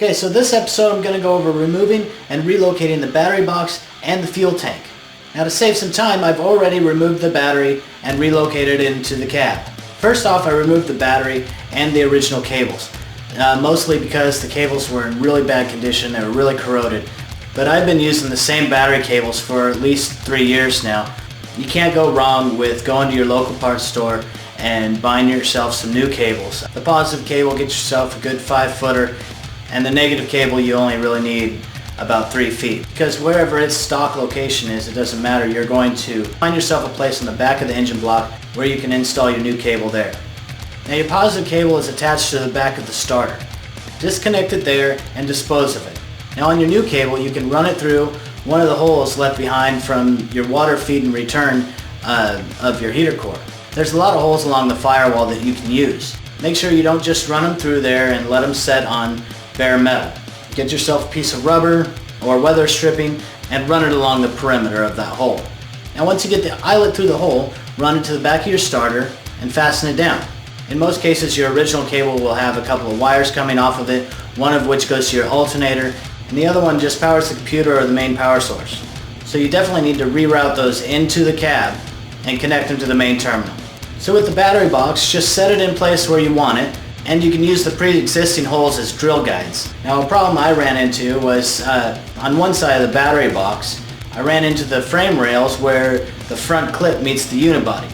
Okay, so this episode I'm going to go over removing and relocating the battery box and the fuel tank. Now to save some time, I've already removed the battery and relocated it into the cab. First off, I removed the battery and the original cables, mostly because the cables were in really bad condition, they were really corroded. But I've been using the same battery cables for at least 3 years now. You can't go wrong with going to your local parts store and buying yourself some new cables. The positive cable, get yourself a good 5-footer, and the negative cable you only really need about 3 feet. Because wherever its stock location is, it doesn't matter, you're going to find yourself a place on the back of the engine block where you can install your new cable there. Now your positive cable is attached to the back of the starter. Disconnect it there and dispose of it. Now on your new cable, you can run it through one of the holes left behind from your water feed and return of your heater core. There's a lot of holes along the firewall that you can use. Make sure you don't just run them through there and let them set on bare metal. Get yourself a piece of rubber or weather stripping and run it along the perimeter of that hole. Now once you get the eyelet through the hole, run it to the back of your starter and fasten it down. In most cases, your original cable will have a couple of wires coming off of it, one of which goes to your alternator, and the other one just powers the computer or the main power source. So you definitely need to reroute those into the cab and connect them to the main terminal. So with the battery box, just set it in place where you want it, and you can use the pre-existing holes as drill guides. Now a problem I ran into was on one side of the battery box, I ran into the frame rails where the front clip meets the unibody.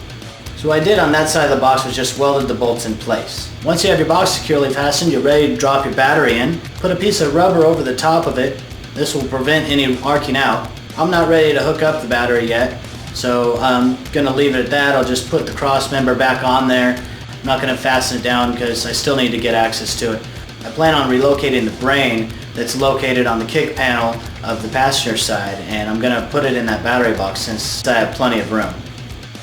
So what I did on that side of the box was just welded the bolts in place. Once you have your box securely fastened, you're ready to drop your battery in. Put a piece of rubber over the top of it. This will prevent any arcing out. I'm not ready to hook up the battery yet, so I'm going to leave it at that. I'll just put the cross member back on there. I'm not going to fasten it down because I still need to get access to it. I plan on relocating the brain that's located on the kick panel of the passenger side, and I'm going to put it in that battery box since I have plenty of room.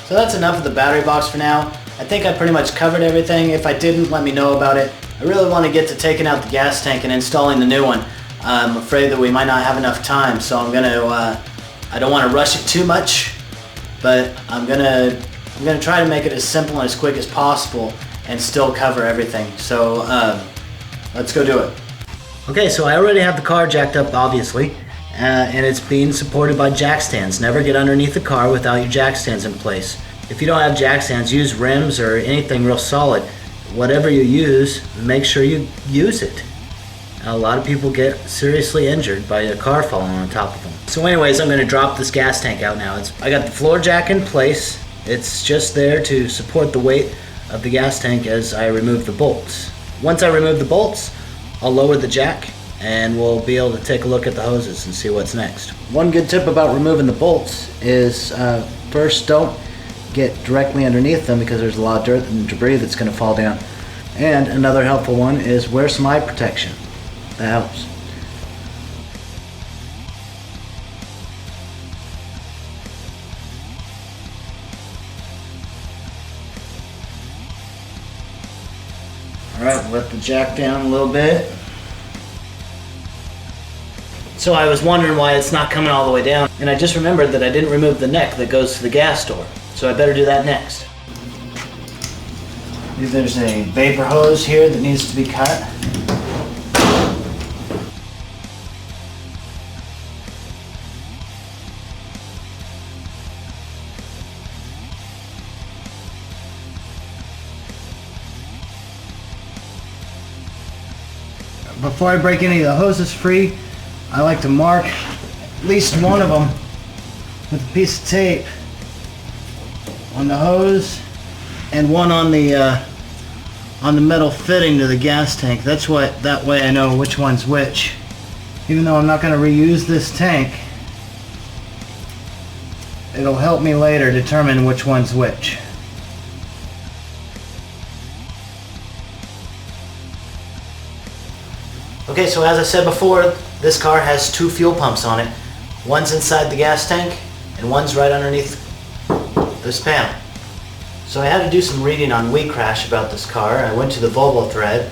So that's enough of the battery box for now. I think I pretty much covered everything. If I didn't, let me know about it. I really want to get to taking out the gas tank and installing the new one. I'm afraid that we might not have enough time, so I don't want to rush it too much, but I'm gonna try to make it as simple and as quick as possible and still cover everything. So let's go do it. Okay, so I already have the car jacked up, obviously, and it's being supported by jack stands. Never get underneath the car without your jack stands in place. If you don't have jack stands, use rims or anything real solid. Whatever you use, make sure you use it. A lot of people get seriously injured by a car falling on top of them. So anyways, I'm going to drop this gas tank out now. I got the floor jack in place. It's just there to support the weight of the gas tank as I remove the bolts. Once I remove the bolts, I'll lower the jack and we'll be able to take a look at the hoses and see what's next. One good tip about removing the bolts is first, don't get directly underneath them because there's a lot of dirt and debris that's going to fall down. And another helpful one is wear some eye protection. That helps. Alright, let the jack down a little bit. So I was wondering why it's not coming all the way down, and I just remembered that I didn't remove the neck that goes to the gas door. So I better do that next. There's a vapor hose here that needs to be cut. Before I break any of the hoses free, I like to mark at least one of them with a piece of tape on the hose and one on the metal fitting to the gas tank. That way I know which one's which. Even though I'm not going to reuse this tank, it'll help me later determine which one's which. Okay, so as I said before, this car has 2 fuel pumps on it. One's inside the gas tank and one's right underneath this panel. So I had to do some reading on WeCrash about this car. I went to the Volvo thread,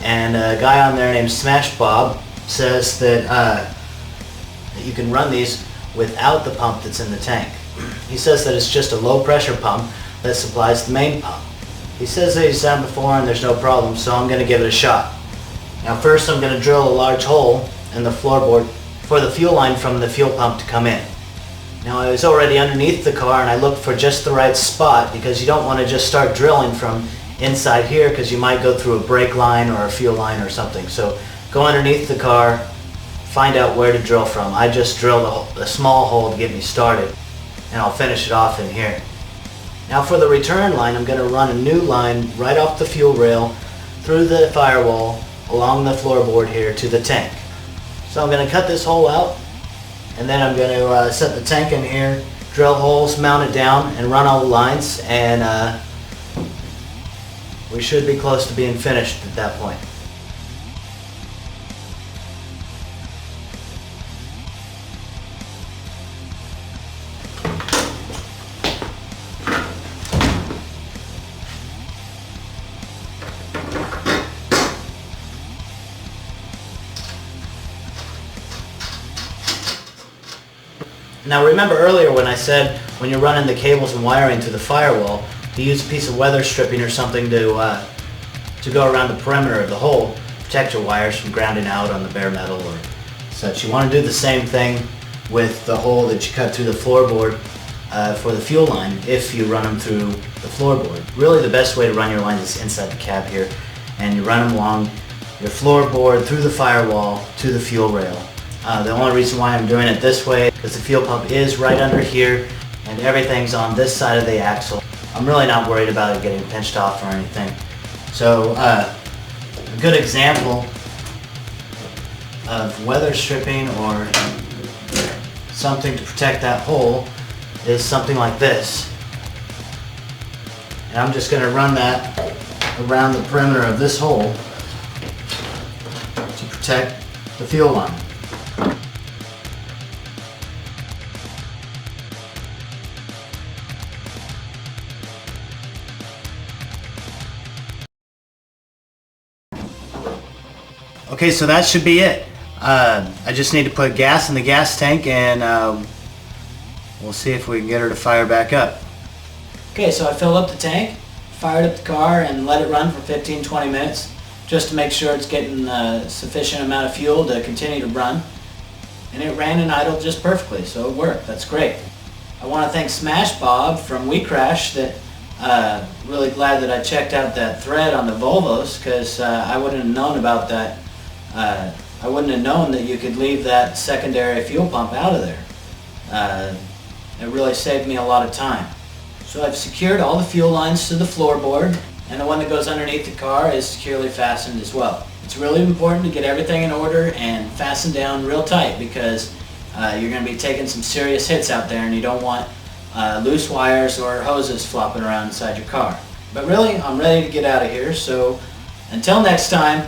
and a guy on there named Smash Bob says that you can run these without the pump that's in the tank. He says that it's just a low pressure pump that supplies the main pump. He says that he's done before and there's no problem, so I'm going to give it a shot. Now first I'm going to drill a large hole in the floorboard for the fuel line from the fuel pump to come in. Now I was already underneath the car and I looked for just the right spot, because you don't want to just start drilling from inside here because you might go through a brake line or a fuel line or something. So go underneath the car, find out where to drill from. I just drilled a small hole to get me started, and I'll finish it off in here. Now for the return line, I'm going to run a new line right off the fuel rail through the firewall along the floorboard here to the tank. So I'm going to cut this hole out, and then I'm going to set the tank in here, drill holes, mount it down, and run all the lines, and we should be close to being finished at that point. Now remember earlier when I said when you're running the cables and wiring to the firewall to use a piece of weather stripping or something to go around the perimeter of the hole, protect your wires from grounding out on the bare metal or such. You want to do the same thing with the hole that you cut through the floorboard for the fuel line if you run them through the floorboard. Really the best way to run your line is inside the cab here, and you run them along your floorboard through the firewall to the fuel rail. The only reason why I'm doing it this way is because the fuel pump is right under here and everything's on this side of the axle. I'm really not worried about it getting pinched off or anything. So a good example of weather stripping or something to protect that hole is something like this. And I'm just going to run that around the perimeter of this hole to protect the fuel line. Okay, so that should be it. I just need to put gas in the gas tank, and we'll see if we can get her to fire back up. Okay, so I filled up the tank, fired up the car, and let it run for 15-20 minutes just to make sure it's getting sufficient amount of fuel to continue to run. And it ran and idled just perfectly, so it worked. That's great. I want to thank Smash Bob from We Crash. Really glad that I checked out that thread on the Volvos, because I wouldn't have known about that. I wouldn't have known that you could leave that secondary fuel pump out of there. It really saved me a lot of time. So I've secured all the fuel lines to the floorboard, and the one that goes underneath the car is securely fastened as well. It's really important to get everything in order and fasten down real tight, because you're going to be taking some serious hits out there, and you don't want loose wires or hoses flopping around inside your car. But really, I'm ready to get out of here, so until next time,